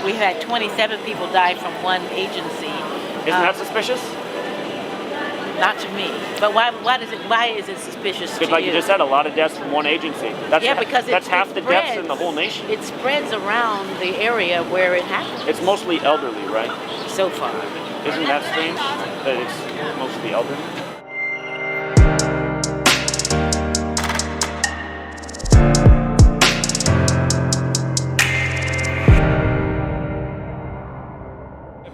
we had 27 people die from one agency. Isn't that suspicious? Not to me. But why is it suspicious to Because like you? you just said, a lot of deaths from one agency. That's because that's half the deaths in the whole nation. It spreads around the area where it happens. It's mostly elderly, right? So far. Isn't that strange that it's mostly elderly?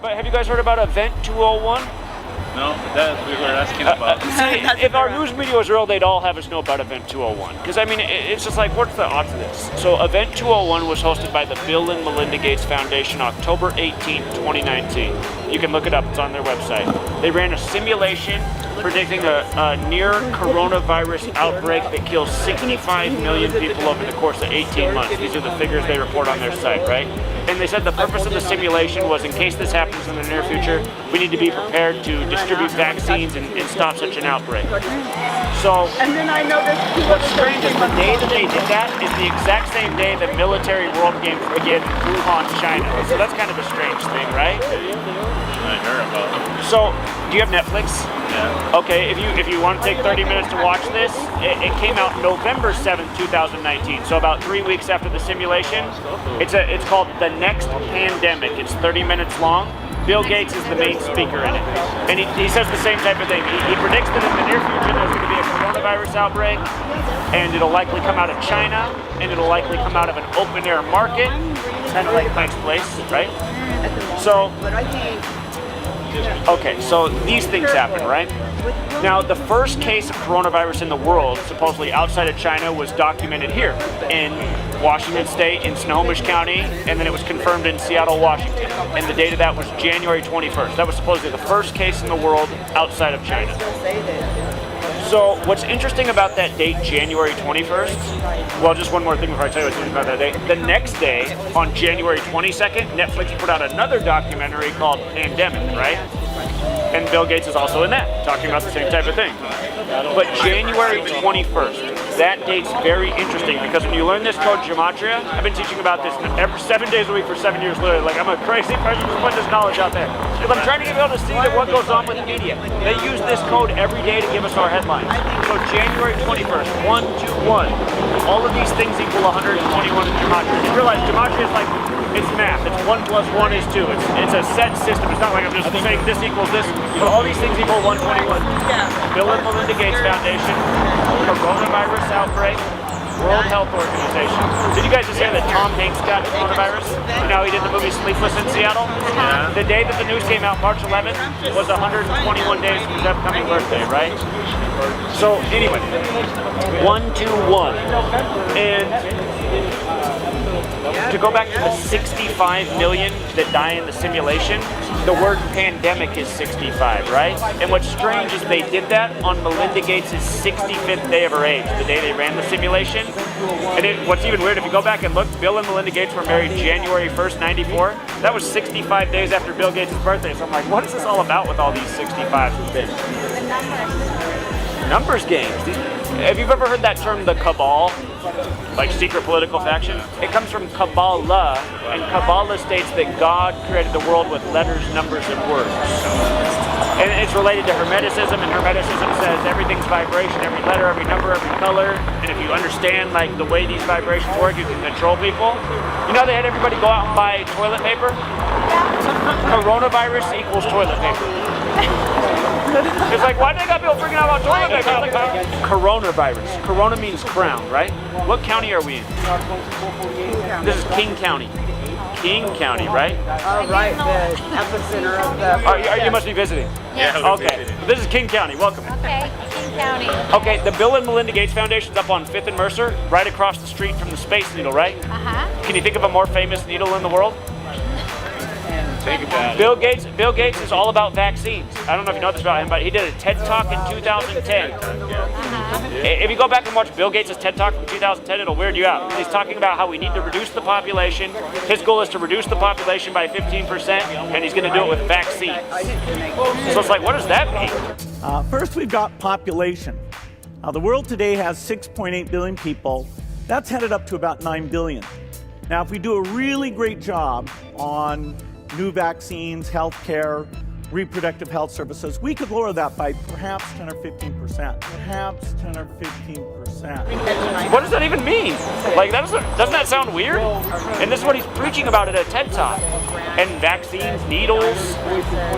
But have you guys heard about Event 201? No, that we were asking about. If our news media was real, they'd all have us know about Event 201. Because, I mean, it's just like, what's the odds of this? So, Event 201 was hosted by the Bill and Melinda Gates Foundation October 18, 2019. You can look it up, it's on their website. They ran a simulation predicting a near coronavirus outbreak that kills 65 million people over the course of 18 months. These are the figures they report on their site, right? And they said the purpose of the simulation was in case this happens in the near future, we need to be prepared to distribute vaccines and stop such an outbreak. So, what's strange is the day that they did that is the exact same day that military world games began in Wuhan, China. So that's kind of a strange thing, right? I heard about it. So, do you have Netflix? Yeah. Okay, if you want to take 30 minutes to watch this, it came out November 7th, 2019, so about 3 weeks after the simulation. It's called The Next Pandemic. It's 30 minutes long. Bill Gates is the main speaker in it. And he says the same type of thing. He predicts that in the near future there's going to be a coronavirus outbreak, and it'll likely come out of China, and it'll likely come out of an open-air market, kind of like Pike's Place, right? So, okay, so these things happen, right? Now, the first case of coronavirus in the world, supposedly outside of China, was documented here in Washington State, in Snohomish County, and then it was confirmed in Seattle, Washington. And the date of that was January 21st. That was supposedly the first case in the world outside of China. So what's interesting about that date, January 21st, well, just one more thing before I tell you what's interesting about that date. The next day, on January 22nd, Netflix put out another documentary called Pandemic, right? And Bill Gates is also in that, talking about the same type of thing. But January 21st, that date's very interesting because when you learn this code Gematria, I've been teaching about this 7 days a week for 7 years, literally. Like, I'm a crazy person just putting this knowledge out there. Because I'm trying to get people to see that what goes on with the media. They use this code every day to give us our headlines. So January 21st, 121. All of these things equal 121 in Gematria. You realize Gematria is like, it's math. It's 1 plus 1 is 2. It's a set system. It's not like I'm just saying this equals this. But all these things equal 121. Bill and Melinda Gates Foundation, coronavirus outbreak, World Health Organization. Did you guys just hear that Tom Hanks got coronavirus? You know, he did the movie Sleepless in Seattle? Yeah. The day that the news came out, March 11th, was 121 days from his upcoming birthday, right? So, anyway, 121. And to go back to the 65 million that die in the simulation, the word pandemic is 65, right? And what's strange is they did that on Melinda Gates' 65th day of her age, the day they ran the simulation. And what's even weird, if you go back and look, Bill and Melinda Gates were married January 1st, 94. That was 65 days after Bill Gates' birthday. So I'm like, what is this all about with all these 65s? Numbers games. Have you ever heard that term, the cabal? Like secret political faction? It comes from Kabbalah, and Kabbalah states that God created the world with letters, numbers, and words. And it's related to Hermeticism, and Hermeticism says everything's vibration, every letter, every number, every color, and if you understand like the way these vibrations work, you can control people. You know they had everybody go out and buy toilet paper? Coronavirus equals toilet paper. It's like, why do they got people freaking out about toilet paper? Like, coronavirus. Corona means crown, right? What county are we in? This is King County. King County, right? Right, the epicenter of the... You must be visiting. Yeah. Okay. This is King County. Welcome. Okay, King County. Okay, the Bill and Melinda Gates Foundation's up on 5th and Mercer, right across the street from the Space Needle, right? Uh-huh. Can you think of a more famous needle in the world? Think about Bill Gates is all about vaccines. I don't know if you know this about him, but he did a TED Talk in 2010. If you go back and watch Bill Gates' TED Talk from 2010, it'll weird you out. He's talking about how we need to reduce the population. His goal is to reduce the population by 15%, and he's going to do it with vaccines. So it's like, what does that mean? First, we've got population. The world today has 6.8 billion people. That's headed up to about 9 billion. Now, if we do a really great job on new vaccines, healthcare, reproductive health services, we could lower that by perhaps 10 or 15%. Perhaps 10 or 15%. What does that even mean? Like, doesn't that sound weird? And this is what he's preaching about at a TED Talk. And vaccines, needles.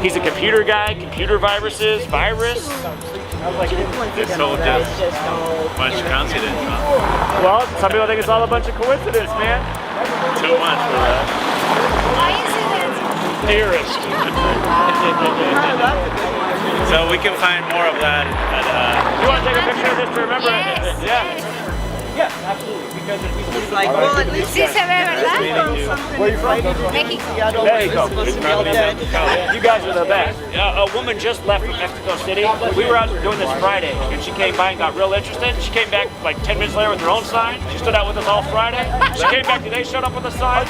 He's a computer guy, computer viruses, virus. It's so just much coincidence, huh? Well, some people think it's all a bunch of coincidence, man. Too much for that. Why is it that? Dearest. So we can find more of that at You want to take a picture of this to remember it? Yes, Yeah. Yes, absolutely. Because He's like, well, at least Sí se ve, ¿verdad? where you from? México. There you go. Supposed to be all dead. You guys are the best. A woman just left from Mexico City. We were out doing this Friday, and she came by and got real interested. She came back like 10 minutes later with her own sign. She stood out with us all Friday. She came back today, showed up with a sign.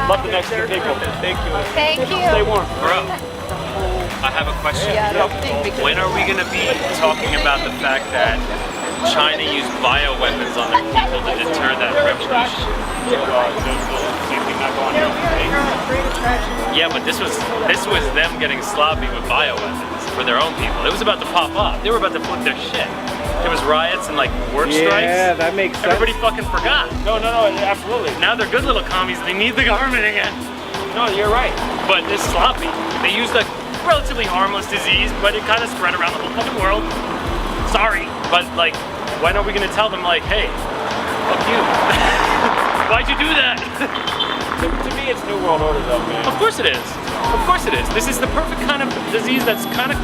Love the Mexican people. Thank you. Thank Stay you. warm. Bro, I have a question. When are we going to be talking about the fact that China used bioweapons on their people to deter that revolution? Yeah, but this was them getting sloppy with bioweapons for their own people. It was about to pop off. They were about to flip their shit. There was riots and like work strikes. Yeah, that makes sense. Everybody fucking forgot. No, absolutely. Now they're good little commies. They need the government again. No, you're right. But this sloppy. They used a relatively harmless disease, but it kind of spread around the whole fucking world. Sorry, but like, when are we gonna tell them like, hey, fuck you? Why'd you do that? To me, it's New World Order, though, man. Of course it is. Of course it is. This is the perfect kind of disease that's kind of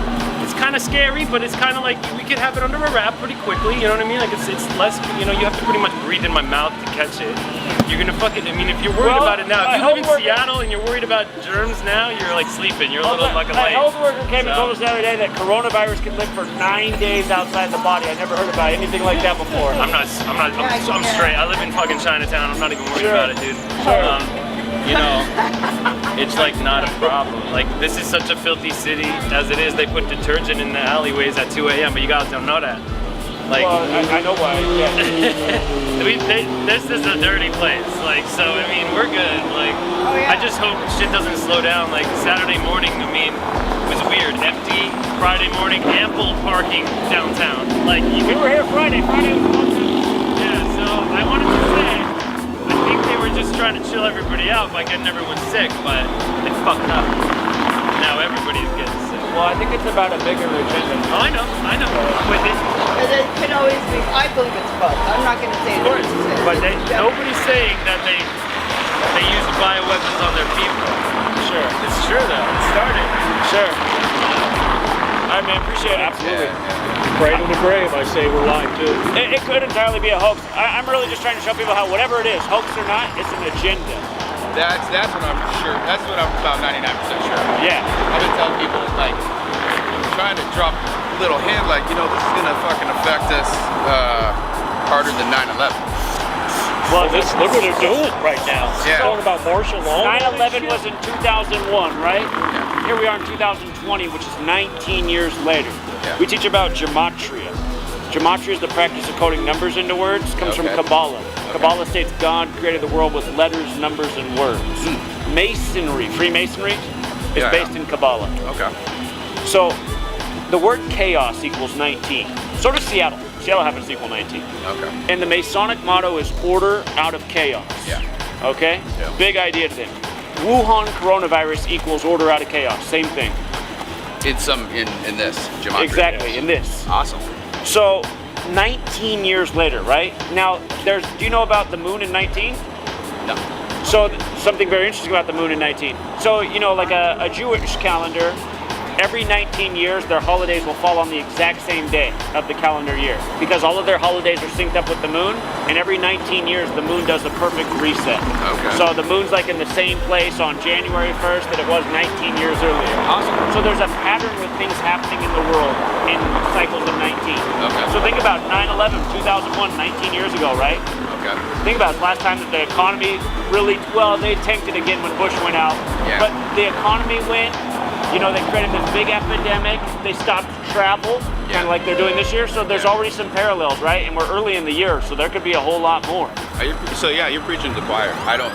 scary, but it's kind of like we could have it under a wrap pretty quickly. You know what I mean? Like it's less. You know, you have to pretty much breathe in my mouth to catch it. You're gonna I mean, if you're worried about it now, if you live in Seattle and you're worried about germs now, you're like sleeping. You're a little fucking A late. health worker came and told us the other day that coronavirus can live for 9 days outside the body. I never heard about anything like that before. I'm straight. I live in fucking Chinatown. I'm not even worried about it, dude. You know, it's like not a problem. Like this is such a filthy city as it is. They put detergent in the alleyways at 2 a.m. But you guys don't know that. Like, well, I know why. Yeah. This is a dirty place. Like, so I mean, we're good. Like, I just hope shit doesn't slow down. Like Saturday morning, I mean, was weird. Empty. Friday morning, ample parking downtown. Like, We were here Friday. Friday was yeah. So I wanted to say, I think they were just trying to chill everybody out by getting everyone sick, but they fucked up. Now everybody's getting sick. Well, I think it's about a bigger agenda. Oh, I know. With it. It could always be, I believe it's both. I'm not going to say Of course, it's but nobody's saying that they use bioweapons on their people. Sure. It's true though. It started. Sure. I mean, appreciate it. Absolutely. Cradle to grave, I say we're lying too. It could entirely be a hoax. I'm really just trying to show people how whatever it is, hoax or not, it's an agenda. That's what I'm sure. That's what I'm about 99% sure. Yeah. I've been telling people like trying to drop a little hint like, you know, this is gonna fucking affect us harder than 9/11. Well, Look what they're doing right now. Yeah. Talking about martial law. 9/11 was in 2001, right? Yeah. Here we are in 2020, which is 19 years later. Yeah. We teach about Gematria. Gematria is the practice of coding numbers into words. Comes from Okay. Kabbalah. Kabbalah states God created the world with letters, numbers, and words. Masonry, Freemasonry, is Yeah, based yeah. in Kabbalah. Okay. So the word chaos equals 19. So does Seattle. Seattle happens to equal 19. Okay. And the Masonic motto is order out of chaos. Yeah. Okay? Yeah. Big idea to them. Wuhan coronavirus equals order out of chaos. Same thing. In this gematria. Exactly, in this. Awesome. So 19 years later, right? Now, do you know about the moon in 19? No. So something very interesting about the moon in 19. So, you know, like a Jewish calendar, every 19 years their holidays will fall on the exact same day of the calendar year because all of their holidays are synced up with the moon, and every 19 years the moon does a perfect reset. Okay. So the moon's like in the same place on January 1st that it was 19 years earlier. Awesome. So there's a pattern with things happening in the world in cycles of 19. Okay. So think about 9/11, 2001, 19 years ago, right? Okay. Think about it, last time that the economy really, well, they tanked it again when Bush went out. Yeah. But the economy went, you know, they created this big epidemic, they stopped travel, Yeah. kind of like they're doing this year, so there's already some parallels, right? And we're early in the year, so there could be a whole lot more. So yeah, you're preaching to the choir. I don't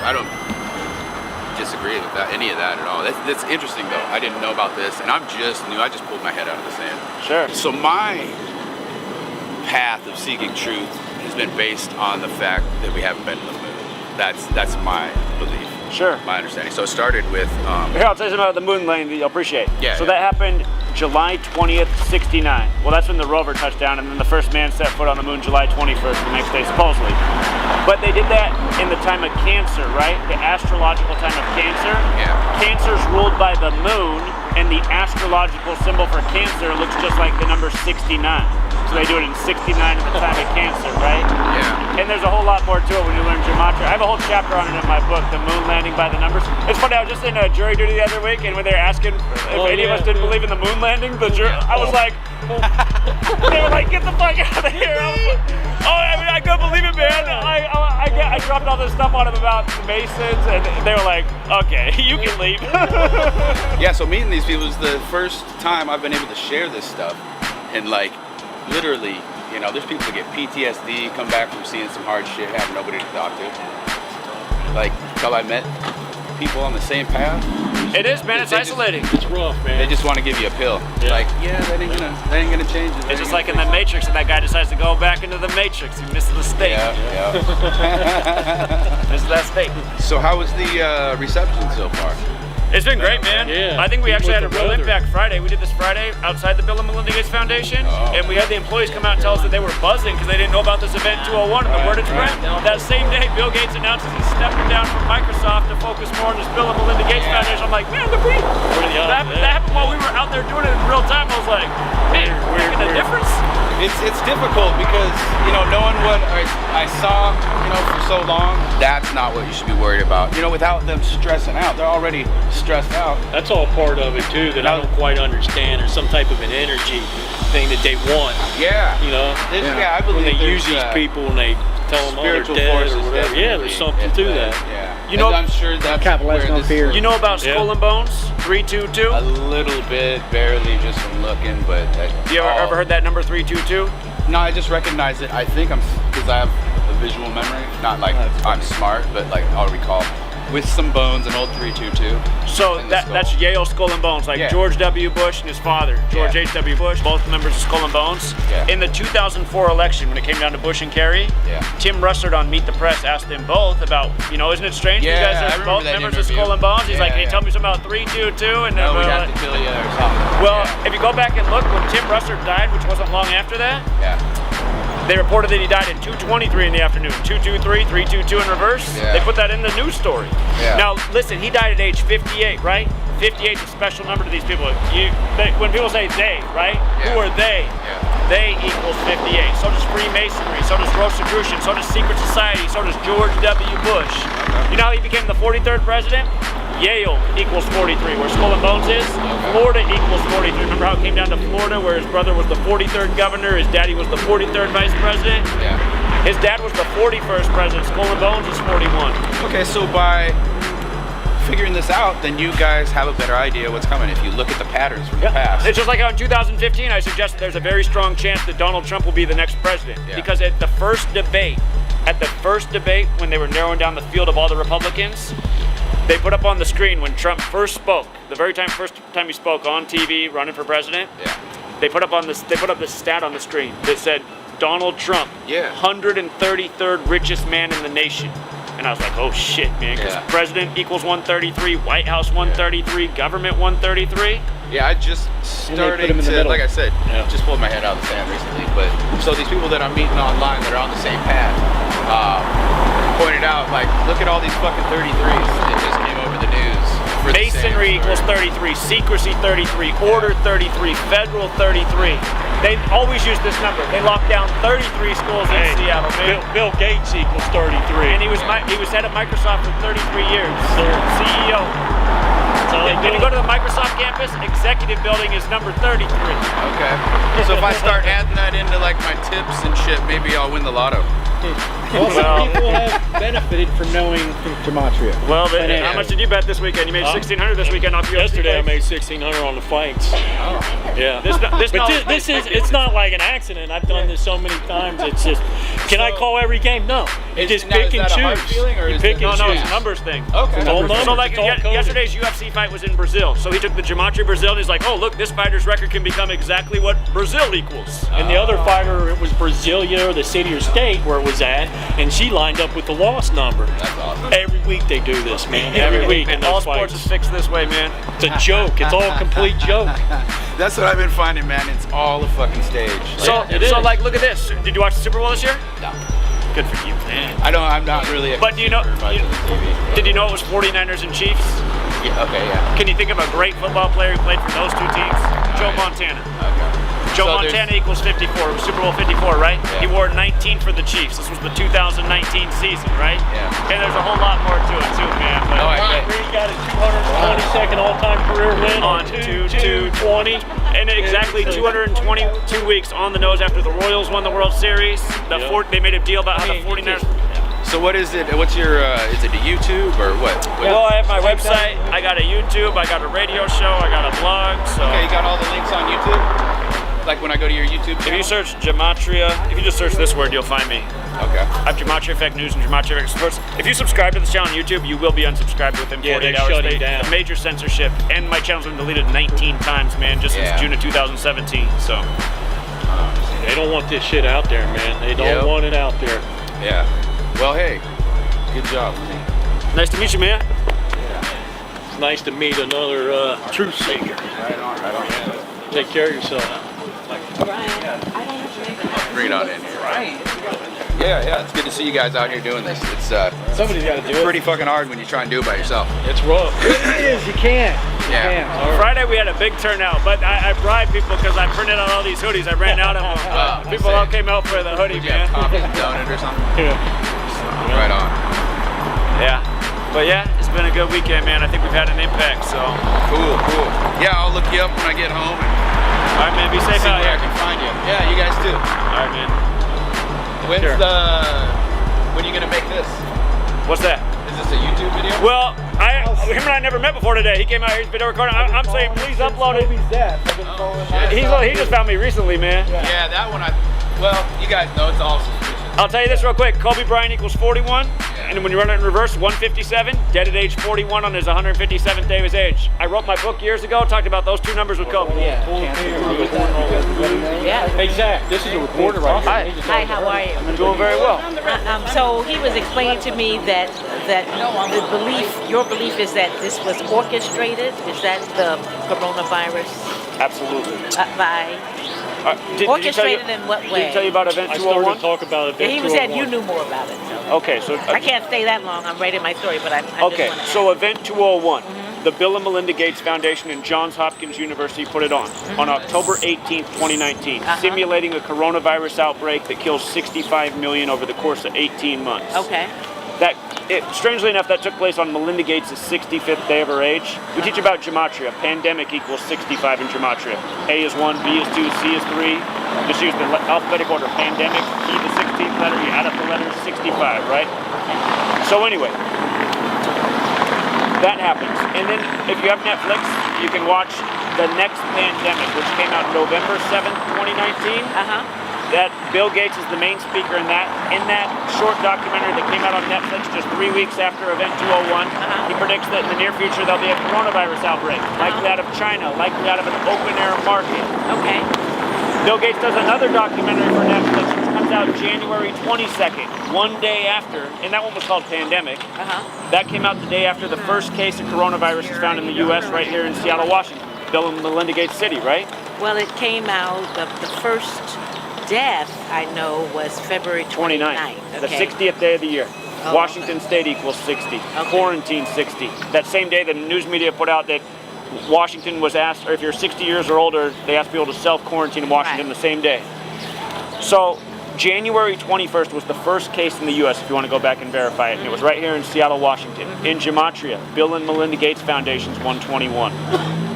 disagree with that, any of that at all. That's interesting though. I didn't know about this, and I'm just new. I just pulled my head out of the sand. Sure. So my path of seeking truth has been based on the fact that we haven't been to the moon. That's my belief. Sure. My understanding. So it started with. Here, I'll tell you something about the moon landing that you'll appreciate. Yeah. So that happened July 20th, 69. Well, that's when the rover touched down, and then the first man set foot on the moon July 21st, the next day, supposedly. But they did that in the time of Cancer, right? The astrological time of Cancer. Yeah. Cancer's ruled by the moon, and the astrological symbol for Cancer looks just like the number 69. So they do it in 69 at the time of Cancer, right? Yeah. And there's a whole lot more to it when you learn Gematria. I have a whole chapter on it in my book, The Moon Landing by the Numbers. It's funny, I was just in a jury duty the other week, and when they were asking if any of us didn't believe in the moon landing, I was like, they were like, get the fuck out of here. I couldn't believe it, man. I dropped all this stuff on them about the Masons, and they were like, okay, you can leave. Yeah, so meeting these people is the first time I've been able to share this stuff. And like, literally, you know, there's people that get PTSD, come back from seeing some hard shit, have nobody to talk to. Like, till I met people on the same path. It is, man. It's isolating. It's rough, man. They just want to give you a pill. Yeah. Like, yeah, that ain't gonna change it. It's just like in the Matrix, and that guy decides to go back into the Matrix. He misses the state. Yeah. Misses that state. So how was the reception so far? It's been great, man. Yeah. I think we actually had a With the real weather. impact Friday. We did this Friday outside the Bill and Melinda Gates Foundation, and we had the employees come out and tell us that they were buzzing because they didn't know about this event 201 and the word had spread. That same day, Bill Gates announces he's stepping down from Microsoft to focus more on this Bill and Melinda Gates Foundation. I'm like, man, look, that happened while we were out there doing it in real time. I was like, man, we're making a difference. It's difficult because, you know, knowing what I saw, you know, for so long, that's not what you should be worried about. You know, without them stressing out, they're already stressed out. That's all part of it too that I don't quite understand. There's some type of an energy thing that they want. Yeah. You know? Yeah, I believe when they there's, use these people and they tell them they're spiritual dead forces. or whatever. Yeah, there's something to that. Yeah. You know, and I'm sure that's capitalizing where on this fear. You know about Skull and Bones 322? a little bit, barely, just from looking, but You ever heard that number 322? No, I just recognize it. I think because I have a visual memory, not like I'm smart, but like I'll recall with some bones, an old 322. So in the skull. that's Yale Skull and Bones, like Yeah. George W. Bush and his father, George Yeah. H.W. Bush, both members of Skull and Bones. Yeah. In the 2004 election, when it came down to Bush and Kerry, Yeah. Tim Russert on Meet the Press asked them both about, you know, isn't it strange Yeah, you guys I are remember both that members of interview. Skull and Bones? He's Yeah, like, hey, yeah. tell me something about 322, and No, then we'd have to kill you or something. well, yeah. if you go back and look, when Tim Russert died, which wasn't long after that, Yeah. they reported that he died at 2:23 in the afternoon. 223, 322 in reverse. Yeah. They put that in the news story. Yeah. Now, listen, he died at age 58, right? 58 is a special number to these people. When people say they, right? Yeah. Who are they? Yeah. They equals 58. So does Freemasonry. So does Rosicrucian. So does Secret Society. So does George W. Bush. You know how he became the 43rd president? Yale equals 43, where Skull and Bones is. Florida equals 43. Remember how it came down to Florida, where his brother was the 43rd governor, his daddy was the 43rd vice president? Yeah. His dad was the 41st president. Skull and Bones is 41. Okay, so by figuring this out, then you guys have a better idea what's coming if you look at the patterns from the past. It's just like how in 2015, I suggested there's a very strong chance that Donald Trump will be the next president. Yeah. Because at the first debate, when they were narrowing down the field of all the Republicans, they put up on the screen when Trump first spoke, the first time he spoke on TV running for president, Yeah. they put up this stat on the screen that said Donald Trump, Yeah. 133rd richest man in the nation. And I was like, oh shit, man, because Yeah. president equals 133, White House 133, government 133. Yeah, I just put started him in the to, middle. like I said, just pulled my head out of the sand recently. But so these people that I'm meeting online that are on the same path pointed out, like, look at all these fucking 33s that just came over the news. For the same Masonry equals story. 33, secrecy 33, order 33, federal 33. They always use this number. They locked down 33 schools in Seattle, man. Bill Gates equals 33. And he was head of Microsoft for 33 years. CEO. When you go to the Microsoft campus, executive building is number 33. Okay. So if I start adding that into like my tips and shit, maybe I'll win the lotto. Some people have benefited from knowing Gematria. Well, how much did you bet this weekend? You made 1,600 this weekend off UFC Yesterday I fights. made 1,600 on the fights. Yeah. It's not like an accident. I've done this so many times. It's just, can I call every game? No. You just pick and choose. You pick and choose. No, it's a numbers thing. Okay. It's all numbers. So like It's all coded. yesterday's UFC fight was in Brazil. So he took the Gematria Brazil and he's like, oh look, this fighter's record can become exactly what Brazil equals. And the other fighter, it was Brasilia or the city or state where it was at, and she lined up with the loss number. That's awesome. Every week they do this, man. Every week in All those sports fights. is fixed this way, man. It's a joke. It's all a complete joke. That's what I've been finding, man. It's all a fucking stage. So, it is. like, look at this. Did you watch the Super Bowl this year? No. Good for you, man. I'm not really. But do you know? much of the TV. Did you know it was 49ers and Chiefs? Yeah, okay, yeah. Can you think of a great football player who played for those two teams? Joe Montana. Okay. Joe So Montana equals 54. It was Super Bowl 54, right? Yeah. He wore 19 for the Chiefs. This was the 2019 season, right? Yeah. And there's a whole lot more to it too, man. But Oh, I bet. Brady got his 222nd all-time career win on 2-2-20, and exactly 222 weeks on the nose after the Royals won the World Series. They made a deal about how the 49ers. So what is it? What's your? Is it a YouTube or what? Well, I have my website. I got a YouTube. I got a radio show. I got a blog. So Okay, you got all the links on YouTube. Like when I go to your YouTube if channel. you search Gematria, if you just search this word, you'll find me. Okay. I have GematriaEffectNews and GematriaEffectNews. If you subscribe to this channel on YouTube, you will be unsubscribed within 48 they hours. shut it down. Major censorship, and my channel's been deleted 19 times, man, just Yeah. since June of 2017. So They don't want this shit out there, man. They don't Yep. want it out there. Yeah. Well, hey, good job. nice to meet you, man. It's nice to meet another truth seeker. Right on, right on. Take care of yourself. Bring it on in here. Right. Yeah, it's good to see you guys out here doing this. It's Somebody's got to do pretty fucking hard when you try and do it by yourself. It's rough. It is. You can't. Yeah. Friday we had a big turnout, but I bribed people because I printed out all these hoodies. I ran out of them. Oh, People all came out for the hoodie, Did you have man. coffee and donut or something? Yeah. Right on. Yeah. But yeah, it's been a good weekend, man. I think we've had an impact, so. Cool. Yeah, I'll look you up when I get home and All right, man. Be safe see out where I here. can find you. Yeah, you guys too. All right, man. When are you gonna make this? What's that? Is this a YouTube video? Well, him and I never met before today. He came out here, he's video recording. I'm saying, please upload it. He just found me recently, man. Yeah, that one well, you guys know it's all suspicious. I'll tell you this real quick. Kobe Bryant equals 41, and when you run it in reverse, 157, dead at age 41 on his 157th day of his age. I wrote my book years ago, talked about those two numbers with Kobe. Yeah. Hey, Zach, this is a reporter right here. Hi, how are you? I'm doing very well. So he was explaining to me that your belief is that this was orchestrated. Is that the coronavirus Absolutely. by Did orchestrated in what Did way? he tell you about Event I started 201? to talk about it. He said you knew more about it. So. Okay, so I can't stay that long. I'm writing my story, but I okay, just wanna so Event 201, the Bill and Melinda Gates Foundation and Johns Hopkins University put it on October 18th, 2019, simulating a coronavirus outbreak that kills 65 million over the course of 18 months. Okay. Strangely enough, that took place on Melinda Gates' 65th day of her age. We teach about Gematria. Pandemic equals 65 in Gematria. A is 1, B is 2, C is 3. Just use the alphabetic order. Pandemic, E the 16th letter, you add up the letters, 65, right? So anyway, that happens. And then if you have Netflix, you can watch The Next Pandemic, which came out November 7th, 2019. That Bill Gates is the main speaker in that. In that short documentary that came out on Netflix just 3 weeks after Event 201, he predicts that in the near future there'll be a coronavirus outbreak, likely out of China, likely out of an open-air market. Okay. Bill Gates does another documentary for Netflix, which comes out January 22nd, one day after, and that one was called Pandemic. That came out the day after the first case of coronavirus is found in the U.S. right here in Seattle, Washington. Bill and Melinda Gates City, right? Well, it came out, the first death I know was February 29th. The 60th day of the year. Oh, Washington State equals 60. Quarantine 60. That same day the news media put out that Washington was asked, or if you're 60 years or older, they asked people to self-quarantine in Washington the same day. So January 21st was the first case in the U.S., if you want to go back and verify it, and it was right here in Seattle, Washington. In Gematria, Bill and Melinda Gates Foundation's 121.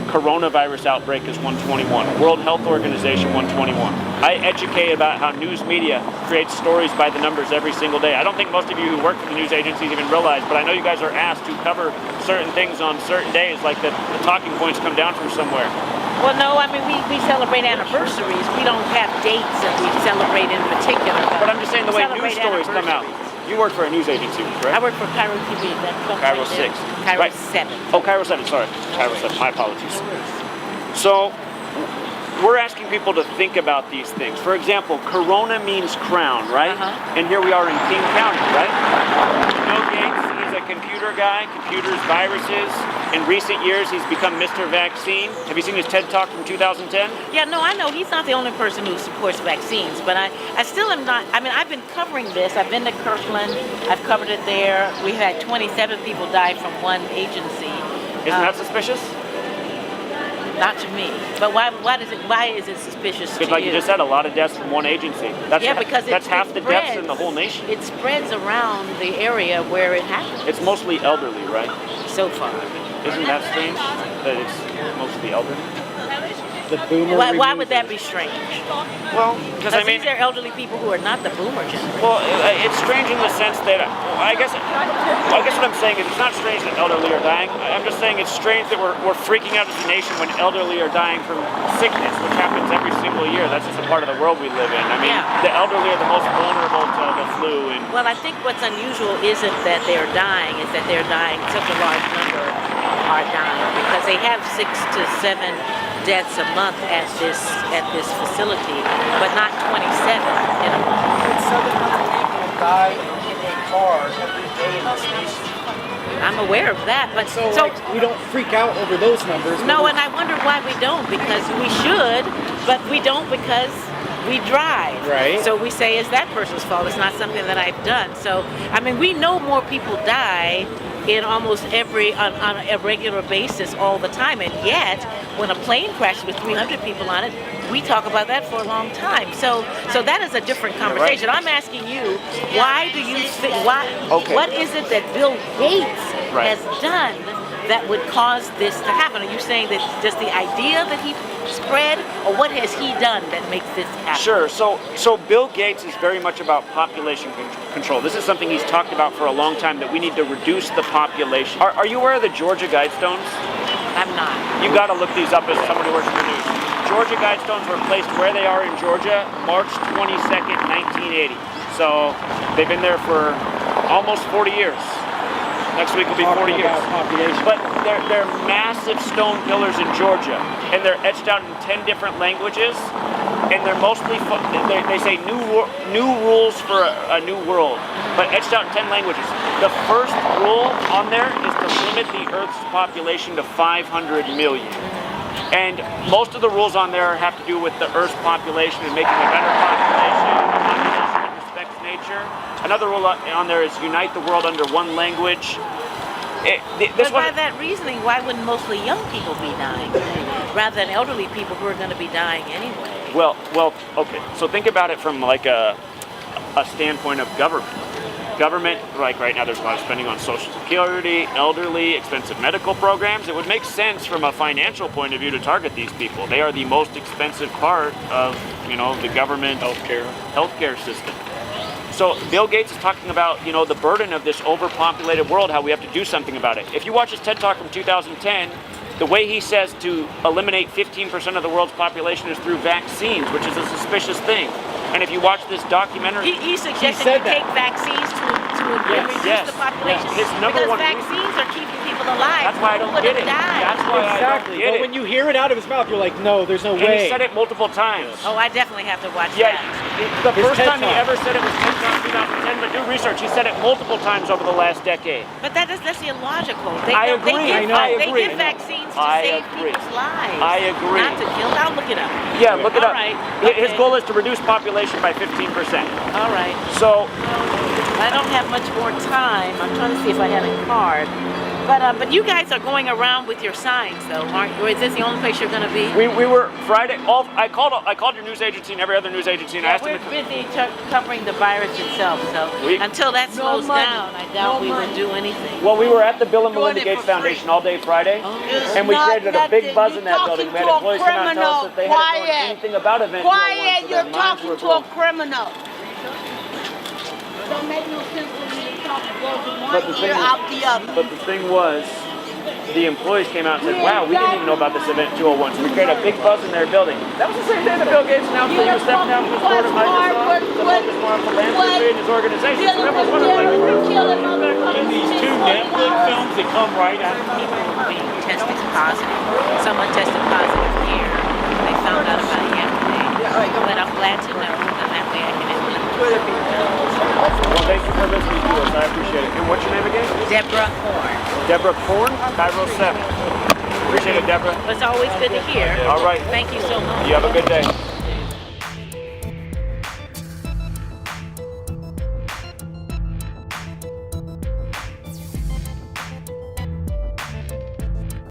Coronavirus outbreak is 121. World Health Organization 121. I educate about how news media creates stories by the numbers every single day. I don't think most of you who work for the news agencies even realize, but I know you guys are asked to cover certain things on certain days, like the talking points come down from somewhere. Well, no, I mean, we celebrate anniversaries. We don't have dates that we celebrate in particular. But I'm just saying the way news stories come out. You work for a news agency, correct? I work for Cairo TV. Cairo 6. Cairo Right. 7. Oh, Cairo 7, sorry. Cairo 7, my apologies. So, we're asking people to think about these things. For example, Corona means crown, right? And here we are in King County, right? Bill Gates, he's a computer guy, computers, viruses. In recent years, he's become Mr. Vaccine. Have you seen his TED Talk from 2010? Yeah, no, I know he's not the only person who supports vaccines, but I still am not. I mean, I've been covering this. I've been to Kirkland. I've covered it there. We've had 27 people die from one agency. Isn't that suspicious? Not to me. But why is it suspicious to Because like you? you just said, a lot of deaths from one agency. That's because that's half the deaths in spreads. the whole nation. It spreads around the area where it happens. It's mostly elderly, right? So far. Isn't that strange? That it's mostly elderly? The boomer. Why would that be strange? Well, because I mean, these are elderly people who are not the boomer generation. well, it's strange in the sense that I guess what I'm saying is it's not strange that elderly are dying. I'm just saying it's strange that we're freaking out as a nation when elderly are dying from sickness, which happens every single year. That's just a part of the world we live in. I mean, the elderly are the most vulnerable to the flu. And well, I think what's unusual isn't that they're dying; it's that they're dying. Such a large number are dying because they have 6 to 7 deaths a month at this facility, but not 27 in a month. Southern people die in a car every day in this nation. I'm aware of that, but So we don't freak out over those numbers. no, and I wonder why we don't, because we should, but we don't because we drive. Right. So we say it's that person's fault. It's not something that I've done. So, I mean, we know more people die in almost on a regular basis all the time. And yet, when a plane crashes with 300 people on it, we talk about that for a long time. So that is a different conversation. I'm asking you, why do you think, what is it that Bill Gates has done that would cause this to happen? Are you saying that just the idea that he spread, or what has he done that makes this happen? Sure. So Bill Gates is very much about population control. This is something he's talked about for a long time, that we need to reduce the population. Are you aware of the Georgia Guidestones? I'm not. You got to look these up as somebody who works in the news. Georgia Guidestones were placed where they are in Georgia, March 22nd, 1980. So they've been there for almost 40 years. Next week will be 40 years. But they're massive stone pillars in Georgia, and they're etched out in 10 different languages, and they're mostly, they say new rules for a new world, but etched out in 10 languages. The first rule on there is to limit the Earth's population to 500 million. And most of the rules on there have to do with the Earth's population and making a better population that respects nature. Another rule on there is unite the world under one language. But by that reasoning, why wouldn't mostly young people be dying rather than elderly people who are going to be dying anyway? Well, okay. So think about it from like a standpoint of government. Government, like right now, there's a lot of spending on Social Security, elderly, expensive medical programs. It would make sense from a financial point of view to target these people. They are the most expensive part of, the government healthcare system. So Bill Gates is talking about, the burden of this overpopulated world, how we have to do something about it. If you watch his TED Talk from 2010, the way he says to eliminate 15% of the world's population is through vaccines, which is a suspicious thing. And if you watch this documentary, he suggested you take vaccines to reduce the population. His number because one vaccines are keeping people alive. That's why I don't get it. That's why I don't get it. When you hear it out of his mouth, you're like, no, there's no And way. he said it multiple times. Oh, I definitely have to watch Yeah, that. the first time he ever said it was TED Talk 2010, but do research. He said it multiple times over the last decade. But that's illogical. I agree. They give vaccines to save people's lives. I agree. Not to kill. I'll look it up. Yeah, look it up. All right. His goal is to reduce population by 15%. All right. So I don't have much more time. I'm trying to see if I have a card. But you guys are going around with your signs, though, aren't you? Or is this the only place you're going to be? We were Friday. I called your news agency and every other news agency and asked them. We're busy covering the virus itself, so until that slows down, I doubt we would do anything. Well, we were at the Bill and Melinda Gates Foundation all day Friday, and we created a big buzz in that building. We had employees come out and tell us that they hadn't known anything about Event 201. Quiet, so you're their minds talking were to a blown. criminal. Don't make no sense for me to talk to But the one thing ear out the other. But the thing was, the employees came out and said, wow, we didn't even know about this Event 201. So we created a big buzz in their building. That was the same day that Bill Gates announced that he was stepping down from his board of Microsoft to focus more on philanthropy in his organization. So that was one of the In these two Netflix films that come right after People being tested positive. Someone tested positive here. They found out about it yesterday. But I'm glad to know, and that way I can at least. Well, thank you for listening to us. I appreciate it. And what's your name again? Deborah Horn. Deborah Korn, Cairo 7. Appreciate it, Deborah. It's always good to hear. All right. Thank you so much. You have a good day.